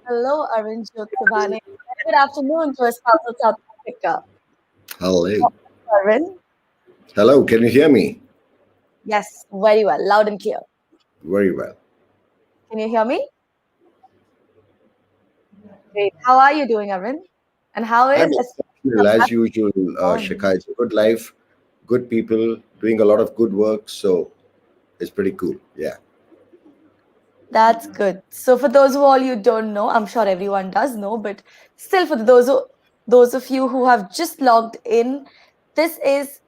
Hello, Arvind Jyotsubhane. Good afternoon to Espanol, South Africa. Hello. Arvind? Hello, can you hear me? Yes, very well, loud and clear. Very well. Can you hear me? Great. How are you doing, Arvind? And how is I'm Espanol, exceptional South as Africa usual, going? Shika. It's a good life, good people, doing a lot of good work. So it's pretty cool. Yeah. That's good. So for those of all you don't know, I'm sure everyone does know, but still for those of you who have just logged in, this is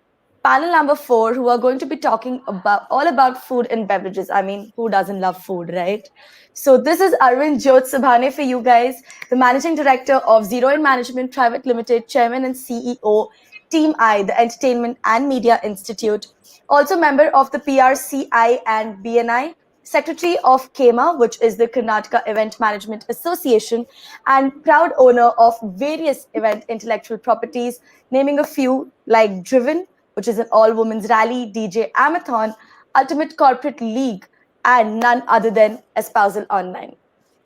panel number 4 who are going to be talking about all about food and beverages. I mean, who doesn't love food, right? So this is Arvind Jyotsubhane for you guys, the managing director of Zero in Management Private Limited, chairman and CEO, Team I, the Entertainment and Media Institute, also member of the PRCI and BNI, secretary of KEMA, which is the Karnataka Event Management Association, and proud owner of various event intellectual properties, naming a few like Driven, which is an all-women's rally, DJ Amathon, Ultimate Corporate League, and none other than Espousal Online.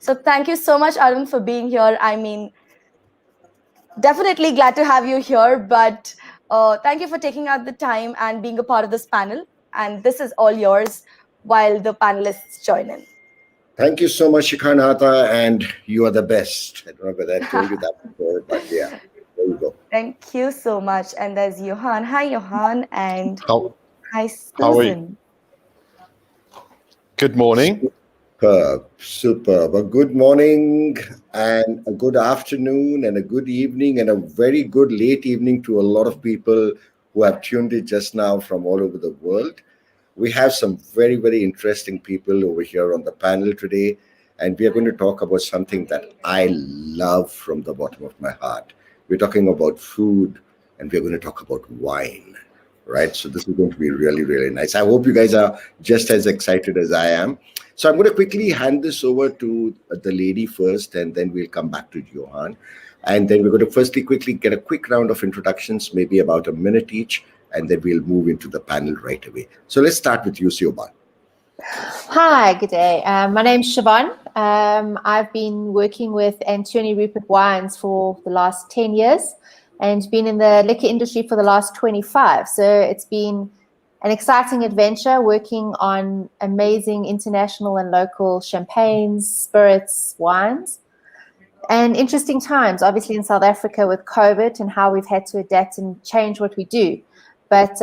So thank you so much, Arun, for being here. I mean, definitely glad to have you here, but thank you for taking out the time and being a part of this panel. And this is all yours while the panelists join in. Thank you so much, Shikanata, and you are the best. I don't know whether I told you that before, but yeah, there you go. Thank you so much. And there's Johan. Hi, Johan. And How hi, how are you? Susan. Good morning. Superb, superb. A good morning and a good afternoon and a good evening and a very good late evening to a lot of people who have tuned in just now from all over the world. We have some very, very interesting people over here on the panel today, and we are going to talk about something that I love from the bottom of my heart. We're talking about food, and we're going to talk about wine, right? So this is going to be really, really nice. I hope you guys are just as excited as I am. So I'm going to quickly hand this over to the lady first, and then we'll come back to Johan. And then we're going to firstly quickly get a quick round of introductions, maybe about a minute each, and then we'll move into the panel right away. So let's start with you, Siobhan. Hi, good day. My name's Siobhan. I've been working with Anthony Rupert Wines for the last 10 years and been in the liquor industry for the last 25. So it's been an exciting adventure working on amazing international and local champagnes, spirits, wines, and interesting times, obviously in South Africa with COVID and how we've had to adapt and change what we do. But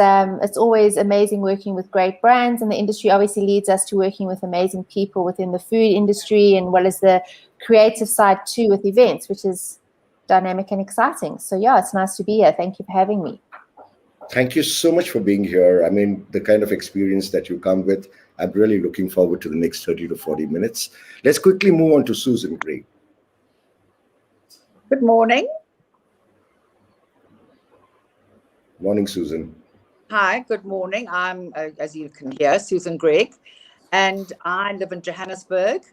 it's always amazing working with great brands, and the industry obviously leads us to working with amazing people within the food industry and well as the creative side too with events, which is dynamic and exciting. So yeah, it's nice to be here. Thank you for having me. Thank you so much for being here. I mean, the kind of experience that you come with, I'm really looking forward to the next 30 to 40 minutes. Let's quickly move on to Susan Gray. Good morning. Morning, Susan. Hi, good morning. I'm, as you can hear, Susan Gregg, and I live in Johannesburg,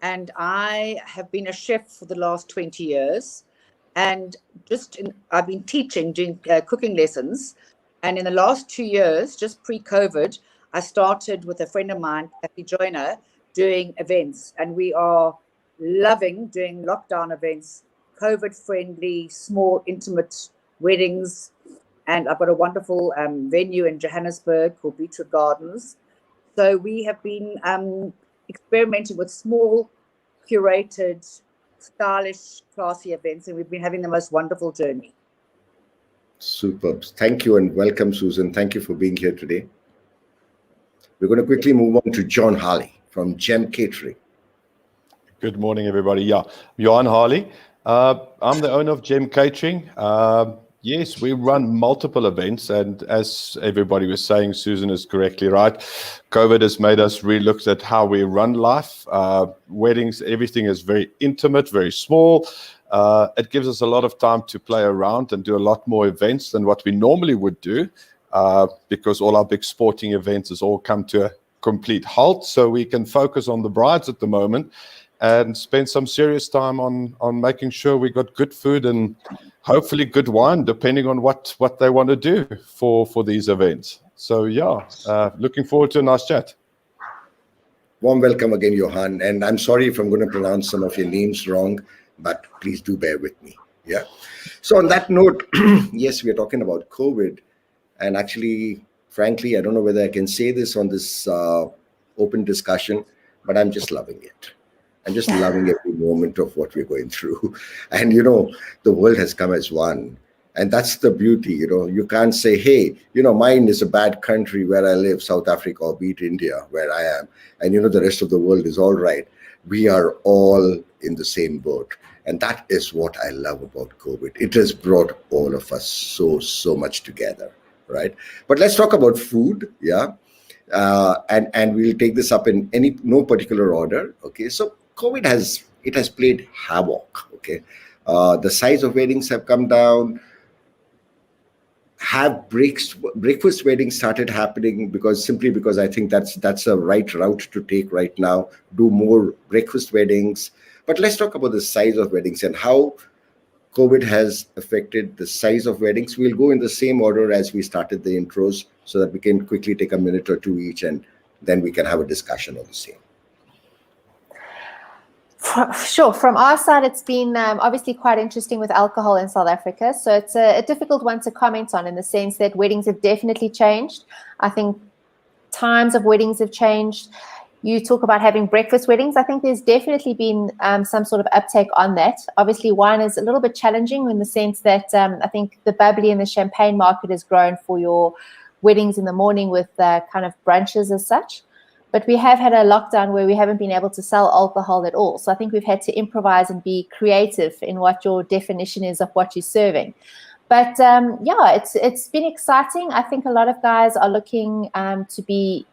and I have been a chef for the last 20 years. And I've been teaching, doing cooking lessons. And in the last 2 years, just pre-COVID, I started with a friend of mine, Kathy Joyner, doing events. And we are loving doing lockdown events, COVID-friendly, small, intimate weddings. And I've got a wonderful venue in Johannesburg called Beechwood Gardens. So we have been experimenting with small, curated, stylish, classy events, and we've been having the most wonderful journey. Superb. Thank you and welcome, Susan. Thank you for being here today. We're going to quickly move on to Johan Harley from Gem Catering. Good morning, everybody. Yeah, Johan Harley. I'm the owner of Gem Catering. Yes, we run multiple events, and as everybody was saying, Susan is correctly right. COVID has made us relook at how we run life. Weddings, everything is very intimate, very small. It gives us a lot of time to play around and do a lot more events than what we normally would do, because all our big sporting events has all come to a complete halt. So we can focus on the brides at the moment and spend some serious time on making sure we got good food and hopefully good wine, depending on what they want to do for these events. So yeah, looking forward to a nice chat. Warm welcome again, Johan. And I'm sorry if I'm going to pronounce some of your names wrong, but please do bear with me. Yeah. So on that note, yes, we are talking about COVID. And actually, frankly, I don't know whether I can say this on this open discussion, but I'm just loving it. I'm just loving every moment of what we're going through. And, the world has come as one. And that's the beauty, you can't say, hey, mine is a bad country where I live, South Africa, or be it India, where I am. And, the rest of the world is all right. We are all in the same boat. And that is what I love about COVID. It has brought all of us so much together, right? But let's talk about food, yeah? And we'll take this up in no particular order, okay? So COVID has played havoc, okay? The size of weddings have come down. Have breakfast weddings started happening simply because I think that's a right route to take right now. Do more breakfast weddings. But let's talk about the size of weddings and how COVID has affected the size of weddings. We'll go in the same order as we started the intros so that we can quickly take a minute or two each, and then we can have a discussion on the same. Sure. From our side, it's been obviously quite interesting with alcohol in South Africa. So it's a difficult one to comment on in the sense that weddings have definitely changed. I think times of weddings have changed. You talk about having breakfast weddings. I think there's definitely been some sort of uptake on that. Obviously, wine is a little bit challenging in the sense that I think the bubbly and the champagne market has grown for your weddings in the morning with kind of brunches as such. But we have had a lockdown where we haven't been able to sell alcohol at all. So I think we've had to improvise and be creative in what your definition is of what you're serving. But it's been exciting. I think a lot of guys are looking to be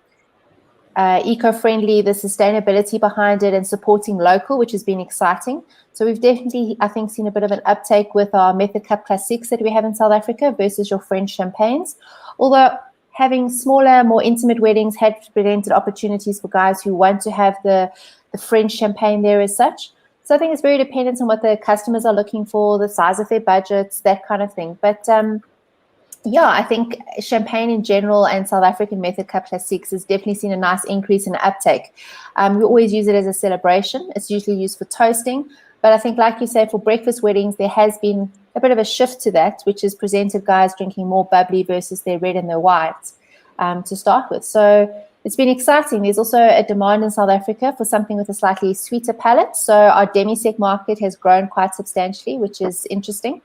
eco-friendly, the sustainability behind it and supporting local, which has been exciting. So we've definitely, I think, seen a bit of an uptake with our Method Cup Classics that we have in South Africa versus your French champagnes. Although having smaller, more intimate weddings had presented opportunities for guys who want to have the French champagne there as such. So I think it's very dependent on what the customers are looking for, the size of their budgets, that kind of thing. But I think champagne in general and South African Method Cup Classics has definitely seen a nice increase in uptake. We always use it as a celebration. It's usually used for toasting. But I think, like you say, for breakfast weddings, there has been a bit of a shift to that, which has presented guys drinking more bubbly versus their red and their white to start with. So it's been exciting. There's also a demand in South Africa for something with a slightly sweeter palate. So our demi-sec market has grown quite substantially, which is interesting.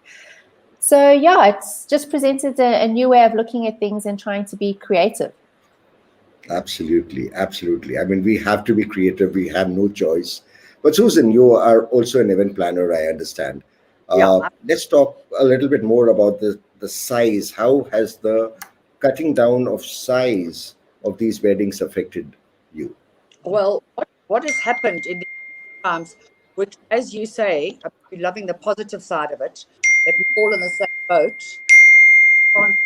So it's just presented a new way of looking at things and trying to be creative. Absolutely. I mean, we have to be creative. We have no choice. But Susan, you are also an event planner, I understand. Let's talk a little bit more about the size. How has the cutting down of size of these weddings affected you? Well, what has happened in these times, which, as you say, I'm loving the positive side of it, that we all in the same boat, can't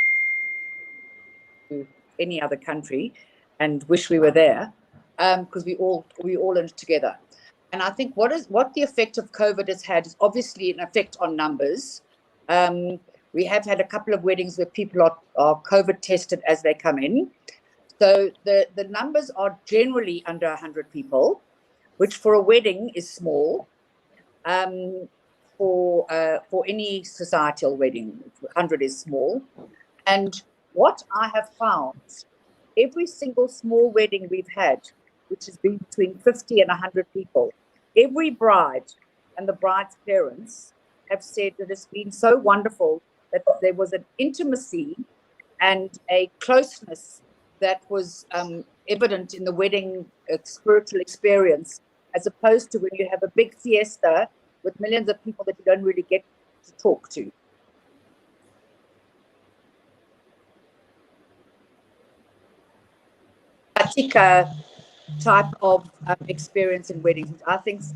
to any other country, and wish we were there, because we all in it together. And I think what the effect of COVID has had is obviously an effect on numbers. We have had a couple of weddings where people are COVID tested as they come in. So the numbers are generally under 100 people, which for a wedding is small. For any societal wedding, 100 is small. And what I have found, every single small wedding we've had, which has been between 50 and 100 people, every bride and the bride's parents have said that it's been so wonderful that there was an intimacy and a closeness that was evident in the wedding spiritual experience, as opposed to when you have a big fiesta with millions of people that you don't really get to talk to. Type of experience in weddings, which I think is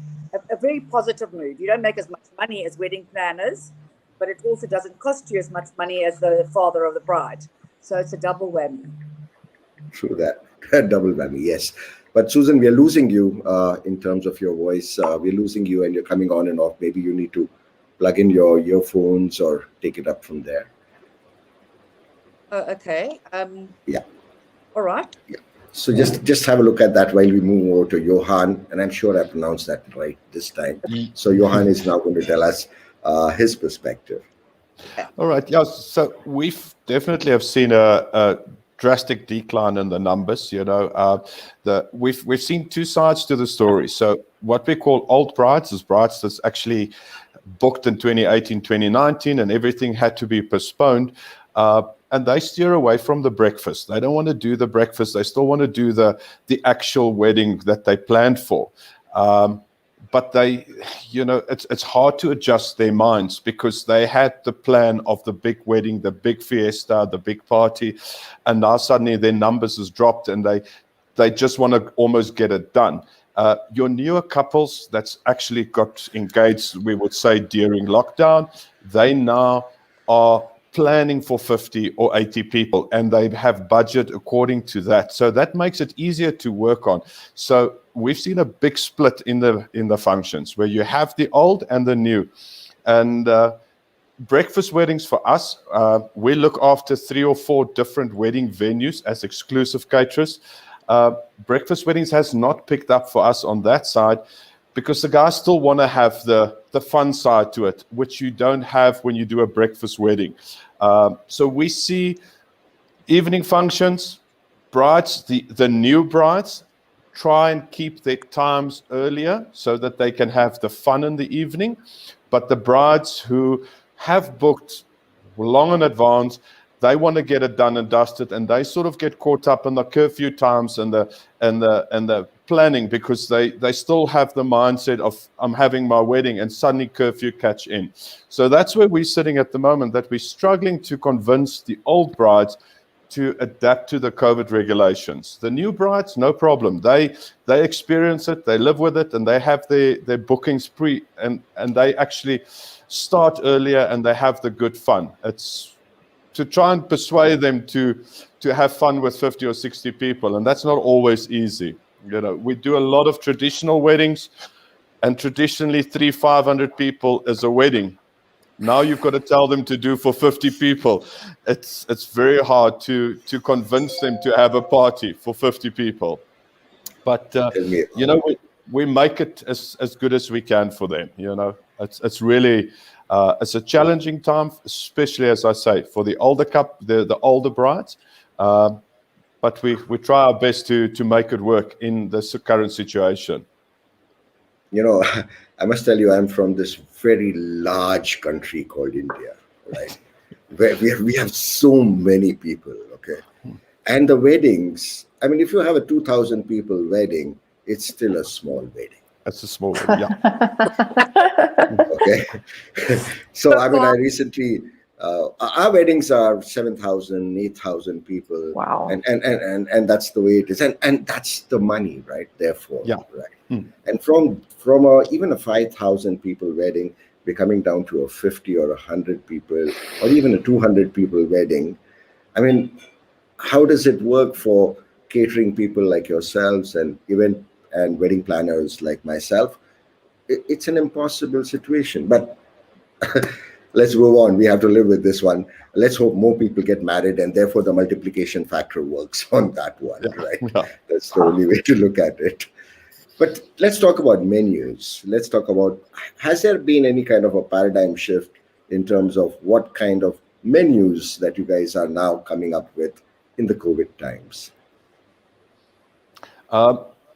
a very positive mood. You don't make as much money as wedding planners, but it also doesn't cost you as much money as the father of the bride. So it's a double whammy. True that. Double whammy, yes. But Susan, we are losing you in terms of your voice. We're losing you and you're coming on and off. Maybe you need to plug in your earphones or take it up from there. Okay. Yeah. All right. Yeah. So just have a look at that while we move over to Johan, and I'm sure I pronounced that right this time. So Johan is now going to tell us his perspective. All right. Yeah. So we've definitely have seen a drastic decline in the numbers. We've seen two sides to the story. So what we call old brides is brides that's actually booked in 2018, 2019, and everything had to be postponed. And they steer away from the breakfast. They don't want to do the breakfast. They still want to do the actual wedding that they planned for. But they, it's hard to adjust their minds because they had the plan of the big wedding, the big fiesta, the big party, and now suddenly their numbers has dropped and they just want to almost get it done. Your newer couples that's actually got engaged, we would say during lockdown, they now are planning for 50 or 80 people and they have budget according to that. So that makes it easier to work on. So we've seen a big split in the functions where you have the old and the new. And breakfast weddings for us, we look after 3 or 4 different wedding venues as exclusive caterers. Breakfast weddings has not picked up for us on that side because the guys still want to have the fun side to it, which you don't have when you do a breakfast wedding. So we see evening functions, brides, the new brides, try and keep their times earlier so that they can have the fun in the evening. But the brides who have booked long in advance, they want to get it done and dusted, and they sort of get caught up in the curfew times and the planning because they still have the mindset of I'm having my wedding and suddenly curfew catch in. So that's where we're sitting at the moment, that we're struggling to convince the old brides to adapt to the COVID regulations. The new brides, no problem. They experience it, they live with it, and they have their bookings and they actually start earlier and they have the good fun. It's to try and persuade them to have fun with 50 or 60 people, and that's not always easy. We do a lot of traditional weddings, and traditionally 300-500 people is a wedding. Now you've got to tell them to do for 50 people. It's very hard to convince them to have a party for 50 people. But we make it as good as we can for them. It's really it's a challenging time, especially as I say for the older the older brides. But we try our best to make it work in this current situation. I must tell you, I'm from this very large country called India, right? Where we have so many people, okay? And the weddings, I mean, if you have a 2,000 people wedding, it's still a small wedding. That's a small wedding, yeah. Okay. So, I mean, I recently, our weddings are 7,000, 8,000 people. Wow. And that's the way it is. And that's the money, right? Therefore, yeah. Right. And from even a 5,000 people wedding, we're coming down to a 50 or 100 people, or even a 200 people wedding. I mean, how does it work for catering people like yourselves and event and wedding planners like myself? It's an impossible situation, but let's move on. We have to live with this one. Let's hope more people get married, and therefore the multiplication factor works on that one, right? Yeah. That's the only way to look at it. But let's talk about menus. Let's talk about, has there been any kind of a paradigm shift in terms of what kind of menus that you guys are now coming up with in the COVID times?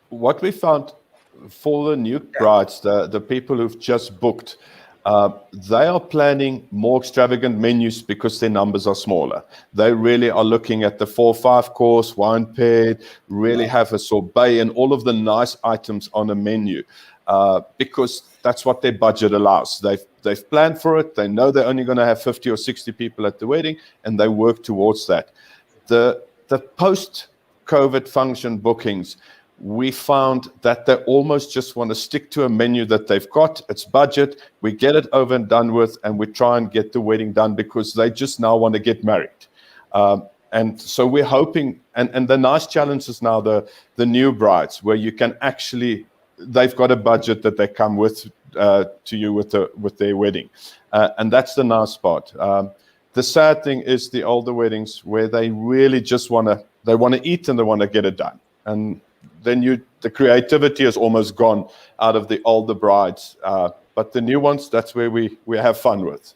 What we found for the new brides, the people who've just booked, they are planning more extravagant menus because their numbers are smaller. They really are looking at the 4 or 5 course, wine paired, really have a sorbet and all of the nice items on a menu because that's what their budget allows. They've planned for it. They know they're only going to have 50 or 60 people at the wedding, and they work towards that. The post-COVID function bookings, we found that they almost just want to stick to a menu that they've got. It's budget. We get it over and done with, and we try and get the wedding done because they just now want to get married. And so we're hoping, and the nice challenge is now the new brides, where you can actually, they've got a budget that they come with to you with their wedding. And that's the nice part. The sad thing is the older weddings where they really just want to eat and they want to get it done. and then the creativity is almost gone out of the older brides. But the new ones, that's where we have fun with.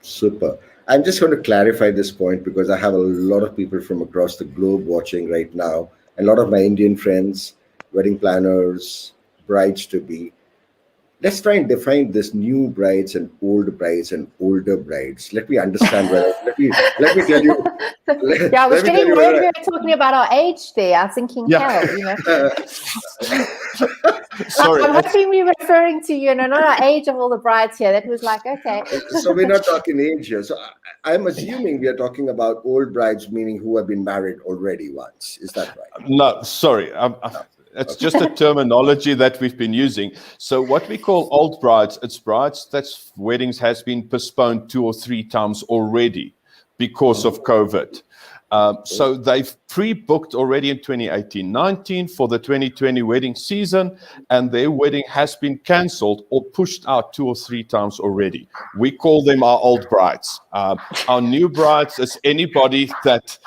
Super. I'm just going to clarify this point because I have a lot of people from across the globe watching right now, and a lot of my Indian friends, wedding planners, brides to be. Let's try and define this new brides and old brides and older brides. Let me understand whether. Let me tell you. Yeah, I was let me tell getting you worried we whether. were talking about our age there. I was thinking, Yeah. hell, you know. Sorry. I'm hoping we're referring to, you know, not our age of all the brides here. That was like, okay. So we're not talking age here. So I'm assuming we are talking about old brides, meaning who have been married already once. Is that right? No, sorry. It's just a terminology that we've been using. So what we call old brides, it's brides that's weddings has been postponed 2 or 3 times already because of COVID. So they've pre-booked already in 2018-19 for the 2020 wedding season, and their wedding has been cancelled or pushed out 2 or 3 times already. We call them our old brides. Our new brides is anybody that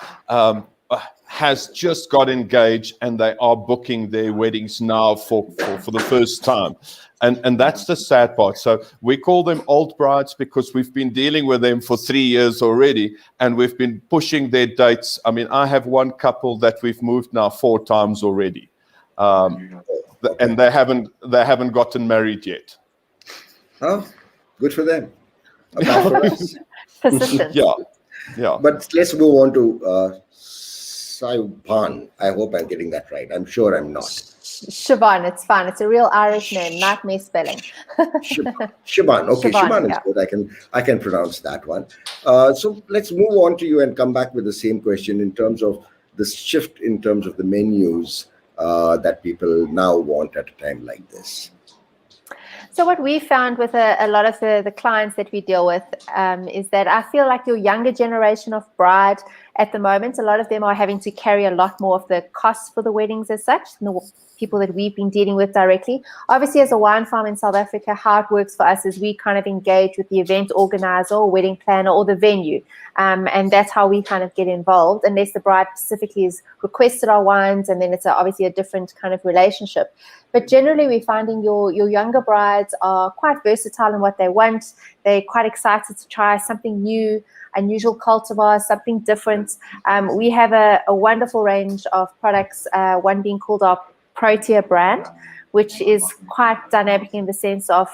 has just got engaged and they are booking their weddings now for the first time. And that's the sad part. So we call them old brides because we've been dealing with them for 3 years already, and we've been pushing their dates. I mean, I have one couple that we've moved now 4 times already. And they haven't gotten married yet. Oh, good for them. Bad for us. Persistence. Yeah. But let's move on to Saipan. I hope I'm getting that right. I'm sure I'm not. Siobhan, it's fine. It's a real Irish name, nightmare spelling. Siobhan. Okay, Siobhan is good. I can pronounce that one. So let's move on to you and come back with the same question in terms of the shift in terms of the menus that people now want at a time like this. So what we found with a lot of the clients that we deal with is that I feel like your younger generation of bride at the moment, a lot of them are having to carry a lot more of the costs for the weddings as such, than the people that we've been dealing with directly. Obviously, as a wine farm in South Africa, how it works for us is we kind of engage with the event organizer or wedding planner or the venue. And that's how we kind of get involved, unless the bride specifically has requested our wines, and then it's obviously a different kind of relationship. But generally, we're finding your younger brides are quite versatile in what they want. They're quite excited to try something new, unusual cultivars, something different. We have a wonderful range of products, one being called our Protea brand, which is quite dynamic in the sense of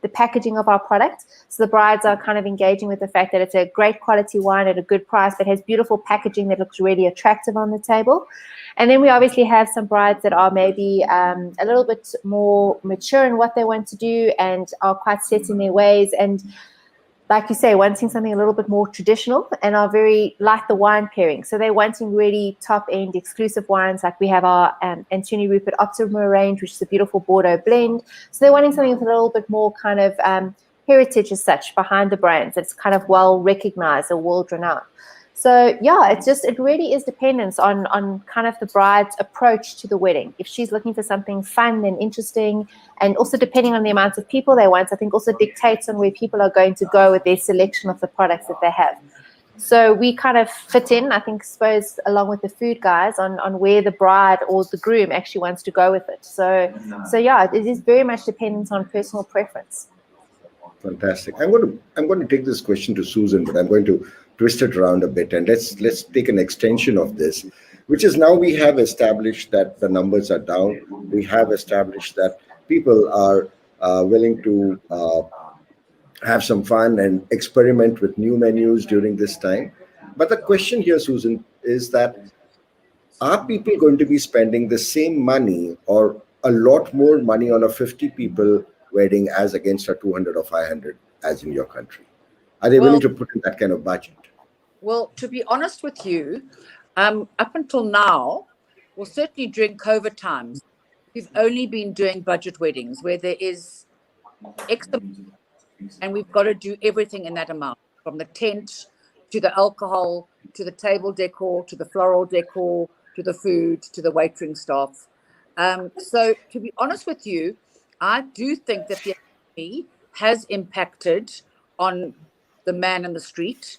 the packaging of our product. So the brides are kind of engaging with the fact that it's a great quality wine at a good price that has beautiful packaging that looks really attractive on the table. And then we obviously have some brides that are maybe a little bit more mature in what they want to do and are quite set in their ways. And like you say, wanting something a little bit more traditional and are very like the wine pairing. So they're wanting really top-end exclusive wines. Like we have our Anthony Rupert Optima range, which is a beautiful Bordeaux blend. So they're wanting something with a little bit more kind of heritage as such behind the brands. It's kind of well recognized or world-renowned. So yeah, it really is dependent on kind of the bride's approach to the wedding. If she's looking for something fun and interesting, and also depending on the amount of people they want, I think also dictates on where people are going to go with their selection of the products that they have. So we kind of fit in, I think, suppose, along with the food guys on where the bride or the groom actually wants to go with it. So yeah, it is very much dependent on personal preference. Fantastic. I'm going to take this question to Susan, but I'm going to twist it around a bit, and let's take an extension of this, which is now we have established that the numbers are down. We have established that people are willing to have some fun and experiment with new menus during this time. But the question here, Susan, is that are people going to be spending the same money or a lot more money on a 50 people wedding as against a 200 or 500 as in your country? Are they willing to put in that kind of budget? Well, to be honest with you, up until now, well, certainly during COVID times, we've only been doing budget weddings where there is X amount, and we've got to do everything in that amount, from the tent to the alcohol, to the table decor, to the floral decor, to the food, to the waitering staff. So to be honest with you, I do think that the economy has impacted on the man in the street.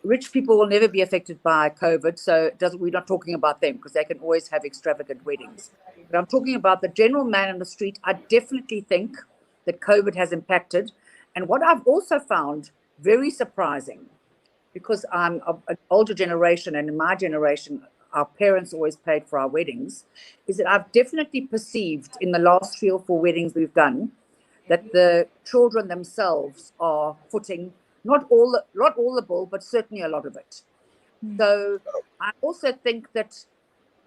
rich people will never be affected by COVID, so we're not talking about them because they can always have extravagant weddings. But I'm talking about the general man in the street. I definitely think that COVID has impacted. And what I've also found very surprising, because I'm an older generation, and in my generation, our parents always paid for our weddings, is that I've definitely perceived in the last 3 or 4 weddings we've done that the children themselves are footing not all the bill, but certainly a lot of it. So I also think that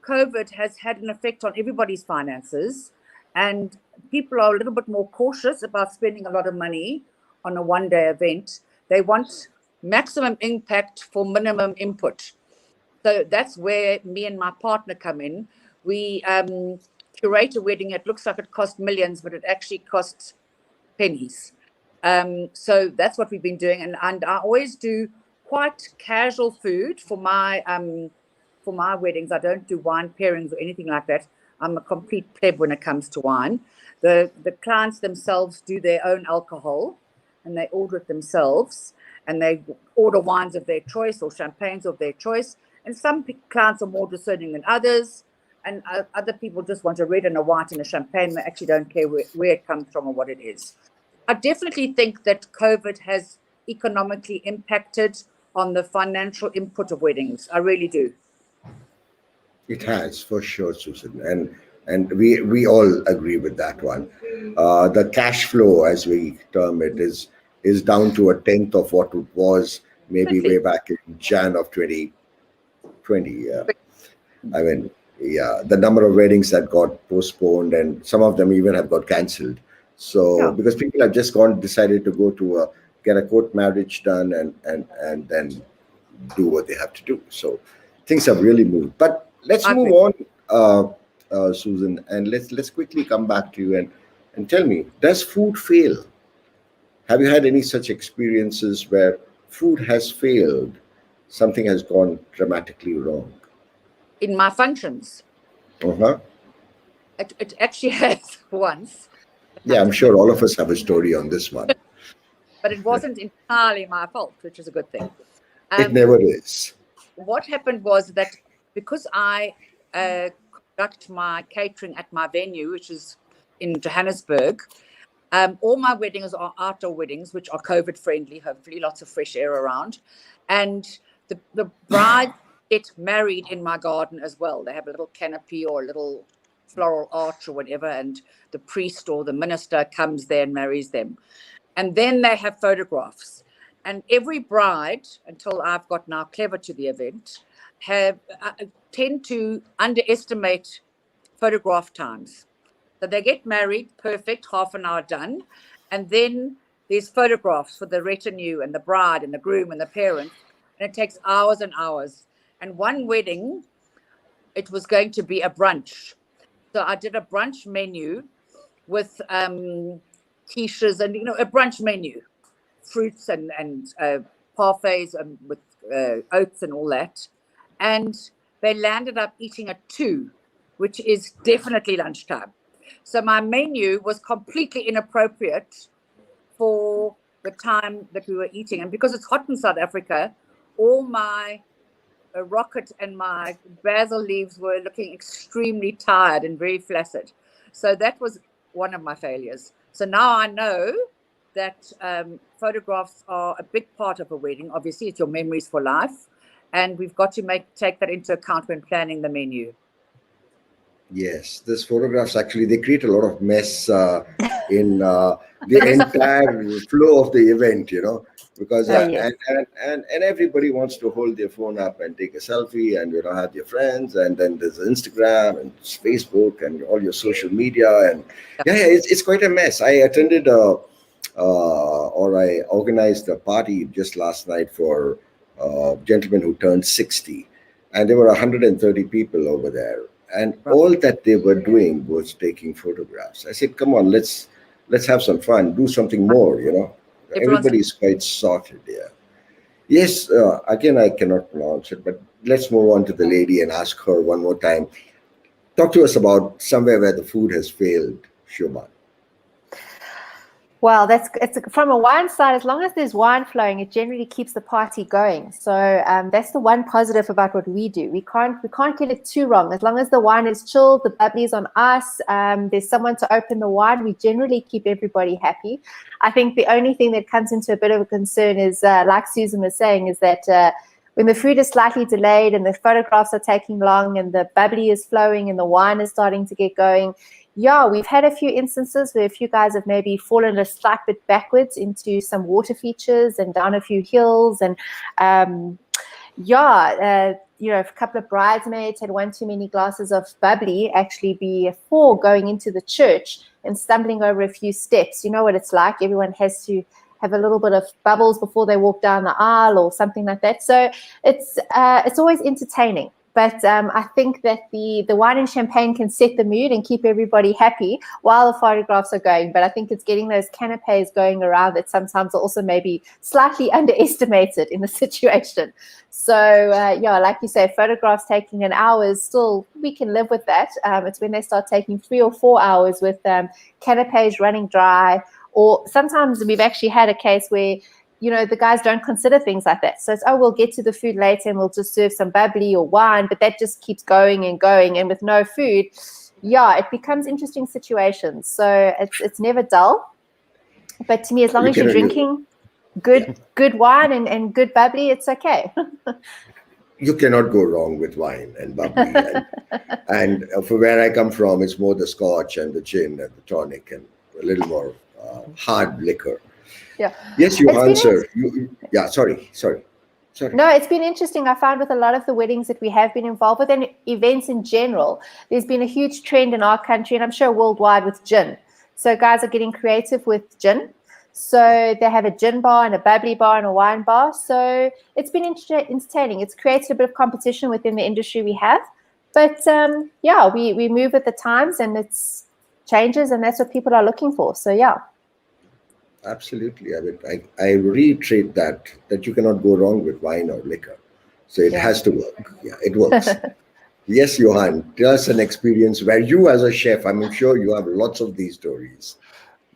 COVID has had an effect on everybody's finances, and people are a little bit more cautious about spending a lot of money on a one-day event. They want maximum impact for minimum input. So that's where me and my partner come in. We curate a wedding. It looks like it cost millions, but it actually costs pennies. So that's what we've been doing, and I always do quite casual food for my weddings. I don't do wine pairings or anything like that. I'm a complete pleb when it comes to wine. The clients themselves do their own alcohol, and they order it themselves, and they order wines of their choice or champagnes of their choice. And some clients are more discerning than others, and other people just want a red and a white and a champagne. They actually don't care where it comes from or what it is. I definitely think that COVID has economically impacted on the financial input of weddings. I really do. It has, for sure, Susan, and we all agree with that one. The cash flow, as we term it, is down to 1/10 of what it was maybe way back in Jan of 2020. Yeah. I mean, yeah, the number of weddings that got postponed, and some of them even have got cancelled. So because people have just decided to go to get a court marriage done and then do what they have to do. So things have really moved. But let's move on, Susan, and let's quickly come back to you and tell me, does food fail? Have you had any such experiences where food has failed, something has gone dramatically wrong? In my functions? It actually has once. Yeah, I'm sure all of us have a story on this one. But it wasn't entirely my fault, which is a good thing. It never is. What happened was that because I conduct my catering at my venue, which is in Johannesburg, all my weddings are outdoor weddings, which are COVID friendly, hopefully lots of fresh air around. And the bride get married in my garden as well. They have a little canopy or a little floral arch or whatever, and the priest or the minister comes there and marries them. And then they have photographs. And every bride, until I've got now clever to the event, tend to underestimate photograph times. So they get married, perfect, half an hour done. And then there's photographs for the retinue and the bride and the groom and the parents. And it takes hours and hours. And one wedding, it was going to be a brunch. So I did a brunch menu with quiches and, a brunch menu, fruits and parfaits and with oats and all that. And they landed up eating at 2, which is definitely lunchtime. So my menu was completely inappropriate for the time that we were eating. And because it's hot in South Africa, all my rocket and my basil leaves were looking extremely tired and very flaccid. So that was one of my failures. So now I know that photographs are a big part of a wedding. Obviously, it's your memories for life. And we've got to take that into account when planning the menu. Yes, these photographs actually, they create a lot of mess in the entire flow of the event, because yes. and everybody wants to hold their phone up and take a selfie and have their friends, and then there's Instagram and Facebook and all your social media, and it's quite a mess. I attended I organized a party just last night for a gentleman who turned 60, and there were 130 people over there. And all that they were doing was taking photographs. I said, come on, let's have some fun, do something more, Everybody's quite sorted there. Yes, again, I cannot pronounce it, but let's move on to the lady and ask her one more time. Talk to us about somewhere where the food has failed, Shubha. Well, it's from a wine side. As long as there's wine flowing, it generally keeps the party going. So that's the one positive about what we do. We can't get it too wrong. As long as the wine is chilled, the bubbly's on us. There's someone to open the wine. We generally keep everybody happy. I think the only thing that comes into a bit of a concern is, like Susan was saying, is that when the food is slightly delayed and the photographs are taking long and the bubbly is flowing and the wine is starting to get going. Yeah, we've had a few instances where a few guys have maybe fallen a slight bit backwards into some water features and down a few hills. And a couple of bridesmaids had one too many glasses of bubbly actually before going into the church and stumbling over a few steps. You know what it's like. Everyone has to have a little bit of bubbles before they walk down the aisle or something like that. So it's always entertaining. But I think that the wine and champagne can set the mood and keep everybody happy while the photographs are going. But I think it's getting those canapes going around that sometimes are also maybe slightly underestimated in the situation. So, like you say, photographs taking an hour is still, we can live with that. It's when they start taking 3 or 4 hours with canapes running dry. Or sometimes we've actually had a case where the guys don't consider things like that. So it's, we'll get to the food later and we'll just serve some bubbly or wine, but that just keeps going and going. And with no food, it becomes interesting situations. So it's never dull. But to me, as long as you're drinking good wine and good bubbly, it's okay. You cannot go wrong with wine and bubbly. and for where I come from, it's more the scotch and the gin and the tonic and a little more hard liquor. Yeah. Yes, Johan, sir. Sorry. No, it's been interesting. I found with a lot of the weddings that we have been involved with and events in general, there's been a huge trend in our country and I'm sure worldwide with gin. So guys are getting creative with gin. So they have a gin bar and a bubbly bar and a wine bar. So it's been entertaining. It's created a bit of competition within the industry we have. But we move with the times and it's changes and that's what people are looking for. So yeah. Absolutely. I mean, I reiterate that you cannot go wrong with wine or liquor. So it has to work. Yeah, it works. Yes, Johan, tell us an experience where you as a chef, I'm sure you have lots of these stories.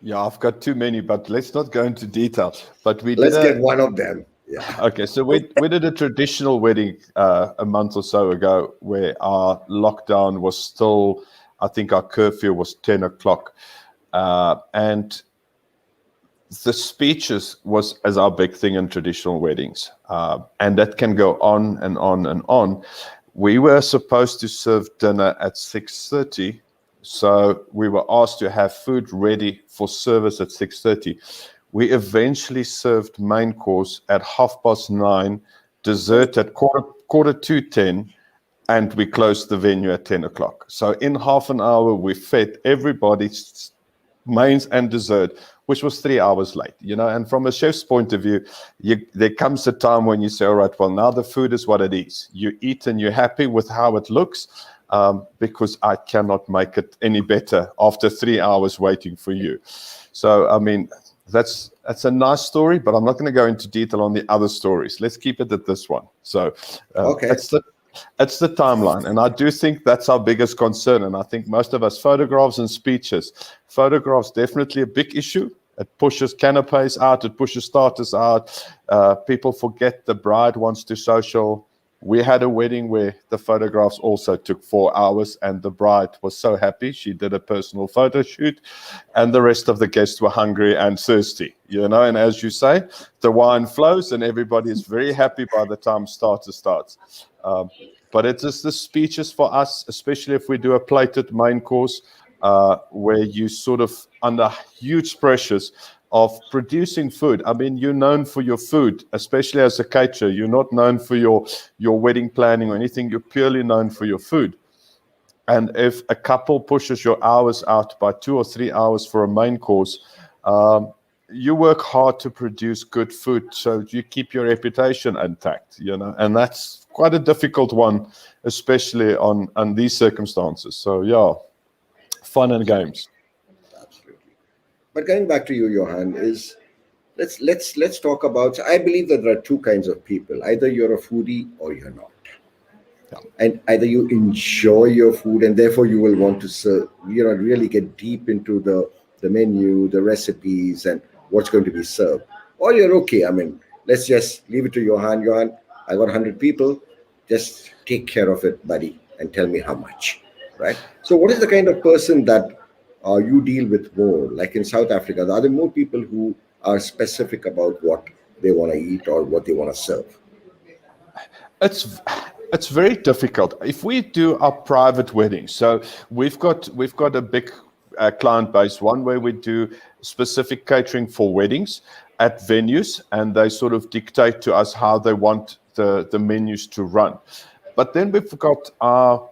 Yeah, I've got too many, but let's not go into detail. But let's get one of them. Yeah. Okay, so we did a traditional wedding a month or so ago where our lockdown was still, I think our curfew was 10 o'clock. And the speeches was as our big thing in traditional weddings. And that can go on and on and on. We were supposed to serve dinner at 6:30. So we were asked to have food ready for service at 6:30. We eventually served main course at 9:30, dessert at quarter to 10, and we closed the venue at 10 o'clock. So in half an hour, we fed everybody's mains and dessert, which was 3 hours late, and from a chef's point of view, there comes a time when you say, all right, well, now the food is what it is. You eat and you're happy with how it looks, because I cannot make it any better after 3 hours waiting for you. So, I mean, that's a nice story, but I'm not going to go into detail on the other stories. Let's keep it at this one. So okay. It's the timeline. And I do think that's our biggest concern. And I think most of us, photographs and speeches, photographs definitely a big issue. It pushes canapes out. It pushes starters out. People forget the bride wants to social. We had a wedding where the photographs also took 4 hours and the bride was so happy. She did a personal photo shoot and the rest of the guests were hungry and thirsty, and as you say, the wine flows and everybody is very happy by the time starter starts. But it is the speeches for us, especially if we do a plated main course, where you sort of under huge pressures of producing food. I mean, you're known for your food, especially as a caterer. You're not known for your wedding planning or anything. You're purely known for your food. And if a couple pushes your hours out by 2 or 3 hours for a main course, you work hard to produce good food so you keep your reputation intact, and that's quite a difficult one, especially on these circumstances. So, yeah, fun and games. But going back to you, Johan, is let's talk about. I believe that there are two kinds of people. Either you're a foodie or you're not, and either you enjoy your food and therefore you will want to serve, really get deep into the the menu, the recipes, and what's going to be served, or you're okay. I mean, let's just leave it to Johan. Johan, I got 100 people. Just take care of it, buddy, and tell me how much, right? So what is the kind of person that you deal with more? Like in South Africa, are there more people who are specific about what they want to eat or what they want to serve? It's very difficult. If we do our private weddings, so we've got a big client base, one where we do specific catering for weddings at venues, and they sort of dictate to us how they want the menus to run. But then we've got our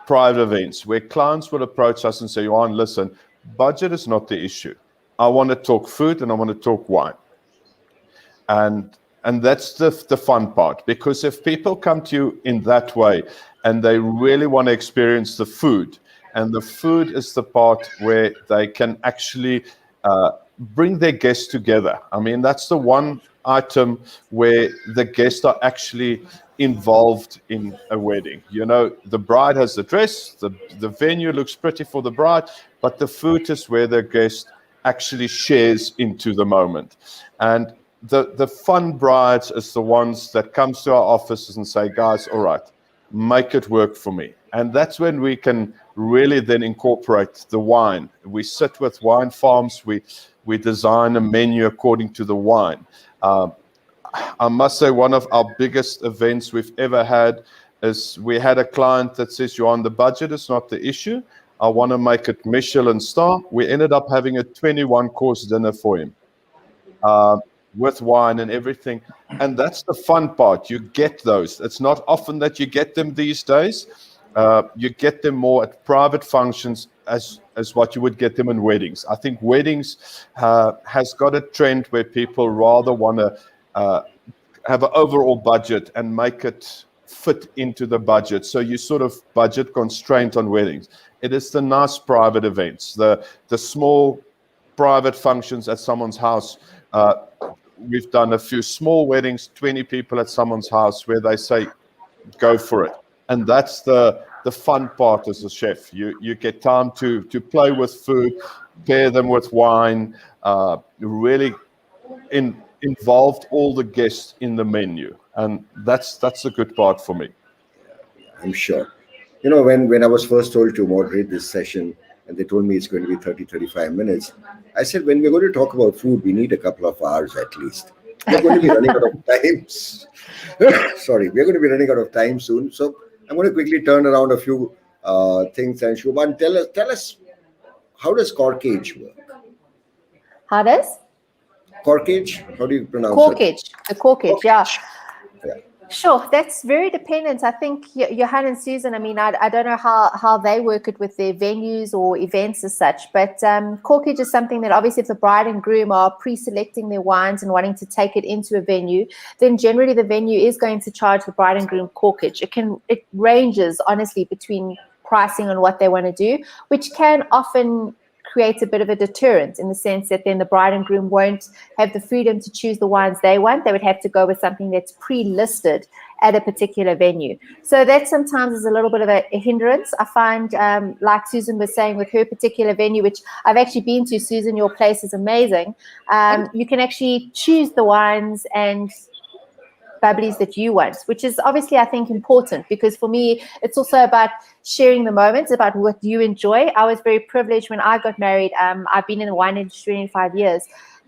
private events where clients will approach us and say, Johan, listen, budget is not the issue. I want to talk food and I want to talk wine. And that's the fun part, because if people come to you in that way and they really want to experience the food, and the food is the part where they can actually bring their guests together. I mean, that's the one item where the guests are actually involved in a wedding. You know, the bride has the dress, the venue looks pretty for the bride, but the food is where the guest actually shares into the moment. And the fun brides is the ones that comes to our offices and say, guys, all right, make it work for me. And that's when we can really then incorporate the wine. We sit with wine farms, we design a menu according to the wine. I must say one of our biggest events we've ever had is we had a client that says, Johan, the budget is not the issue. I want to make it Michelin star. We ended up having a 21-course dinner for him. With wine and everything. And that's the fun part. You get those. It's not often that you get them these days. You get them more at private functions as what you would get them in weddings. I think weddings has got a trend where people rather want to have an overall budget and make it fit into the budget. So you sort of budget constraint on weddings. It is the nice private events, the small private functions at someone's house. We've done a few small weddings, 20 people at someone's house, where they say, go for it. And that's the fun part as a chef. You get time to play with food, pair them with wine, really involved all the guests in the menu. And that's a good part for me. I'm sure. You know, when I was first told to moderate this session, and they told me it's going to be 30, 35 minutes, I said, when we're going to talk about food, we need a couple of hours at least. We're going to be running out of time. Sorry, we're going to be running out of time soon. So I'm going to quickly turn around a few things. And Shubhan, tell us, how does corkage work? How does? Corkage? How do you pronounce corkage? it? The corkage, yeah. Yeah. Sure, that's very dependent. I think Johan and Susan, I mean, I don't know how they work it with their venues or events as such, but corkage is something that obviously if the bride and groom are pre-selecting their wines and wanting to take it into a venue, then generally the venue is going to charge the bride and groom corkage. It ranges, honestly, between pricing on what they want to do, which can often create a bit of a deterrent in the sense that then the bride and groom won't have the freedom to choose the wines they want. They would have to go with something that's pre-listed at a particular venue. So that sometimes is a little bit of a hindrance. I find, like Susan was saying with her particular venue, which I've actually been to, Susan, your place is amazing. You can actually choose the wines and bubblies that you want, which is obviously, I think, important, because for me, it's also about sharing the moments, about what you enjoy. I was very privileged when I got married. I've been in the wine industry 25 years.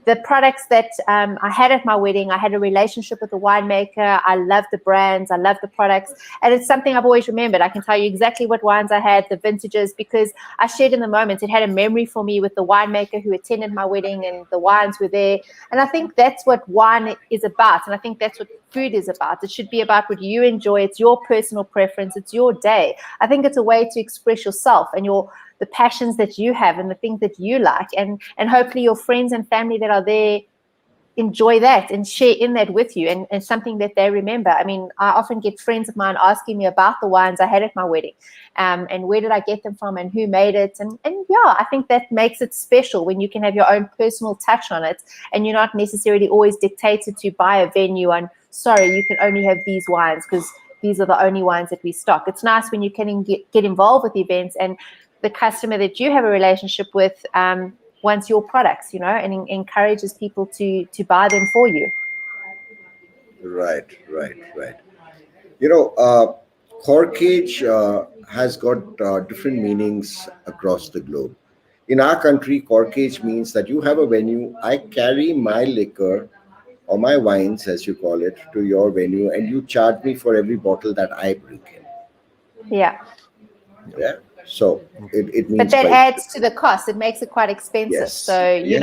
The products that I had at my wedding, I had a relationship with the winemaker. I love the brands. I love the products. And it's something I've always remembered. I can tell you exactly what wines I had, the vintages, because I shared in the moment. It had a memory for me with the winemaker who attended my wedding, and the wines were there. And I think that's what wine is about. And I think that's what food is about. It should be about what you enjoy. It's your personal preference. It's your day. I think it's a way to express yourself and the passions that you have and the things that you like, and hopefully your friends and family that are there enjoy that and share in that with you, and something that they remember. I mean, I often get friends of mine asking me about the wines I had at my wedding, and where did I get them from and who made it, and yeah, I think that makes it special when you can have your own personal touch on it, and you're not necessarily always dictated to buy a venue on, sorry, you can only have these wines because these are the only wines that we stock. It's nice when you can get involved with events and the customer that you have a relationship with wants your products, and encourages people to buy them for you. Right. Corkage has got different meanings across the globe. In our country, corkage means that you have a venue, I carry my liquor or my wines, as you call it, to your venue, and you charge me for every bottle that I bring in. Yeah. Yeah. So it But means that quite adds to the cost. It makes it quite expensive. Yes. So, you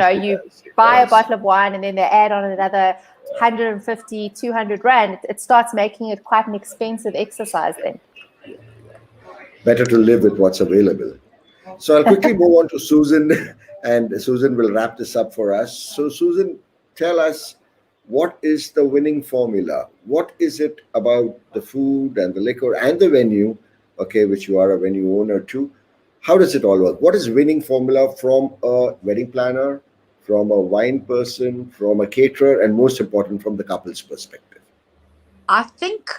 buy a bottle of wine and then they add on another 150, 200 rand. It starts making it quite an expensive exercise then. better to live with what's available. So I'll quickly move on to Susan, and Susan will wrap this up for us. So Susan, tell us, what is the winning formula? What is it about the food and the liquor and the venue, okay, which you are a venue owner too? How does it all work? What is winning formula from a wedding planner, from a wine person, from a caterer, and most important, from the couple's perspective? I think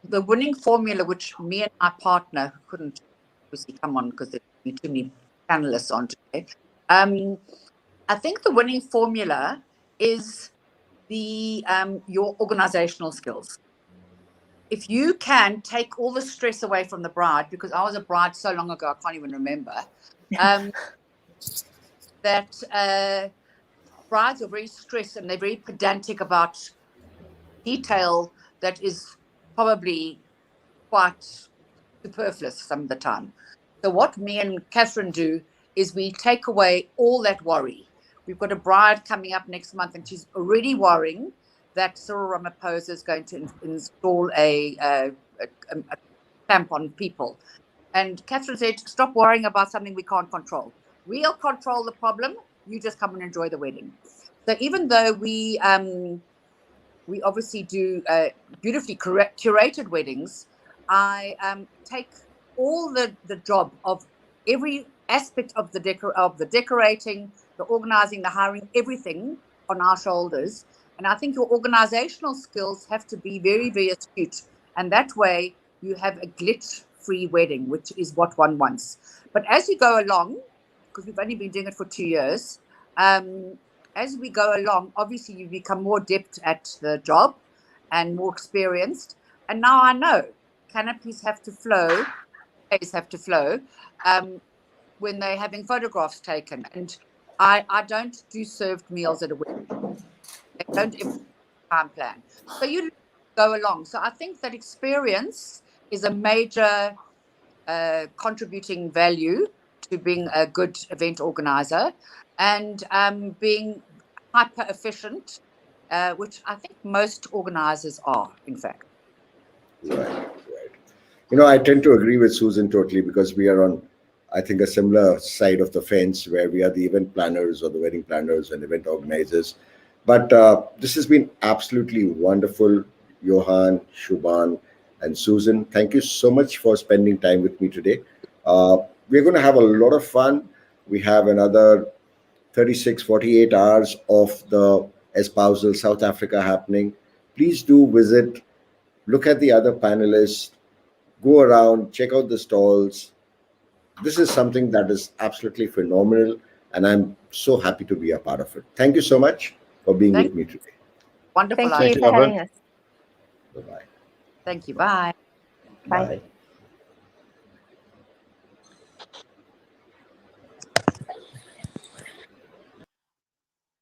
the winning formula, which me and my partner, who couldn't obviously come on because there's too many panelists on today, I think the winning formula is your organizational skills. If you can take all the stress away from the bride, because I was a bride so long ago, I can't even remember, that brides are very stressed and they're very pedantic about detail that is probably quite superfluous some of the time. So what me and Catherine do is we take away all that worry. We've got a bride coming up next month and she's already worrying that Cyril Ramaphosa is going to install a stamp on people. And Catherine said, stop worrying about something we can't control. We'll control the problem. You just come and enjoy the wedding. So even though we obviously do beautifully curated weddings, I take all the job of every aspect of the decorating, the organizing, the hiring, everything on our shoulders. And I think your organizational skills have to be very, very astute. And that way you have a glitch-free wedding, which is what one wants. But as you go along, because we've only been doing it for 2 years, as we go along, obviously you become more adept at the job and more experienced. And now I know canopies have to flow, when they're having photographs taken. And I don't do served meals at a wedding. I don't have a time plan. So you go along. So I think that experience is a major contributing value to being a good event organizer, and being hyper efficient, which I think most organizers are, in fact. Right. I tend to agree with Susan totally, because we are on, I think, a similar side of the fence where we are the event planners or the wedding planners and event organizers. But this has been absolutely wonderful, Johan, Shubhan, and Susan. Thank you so much for spending time with me today. We're going to have a lot of fun. We have another 48 hours of the Espousal South Africa happening. Please do visit, look at the other panelists, go around, check out the stalls. This is something that is absolutely phenomenal, and I'm so happy to be a part of it. Thank you so much for being with me today. Wonderful. Thank you for having us. Bye-bye. Thank you. Bye. Bye.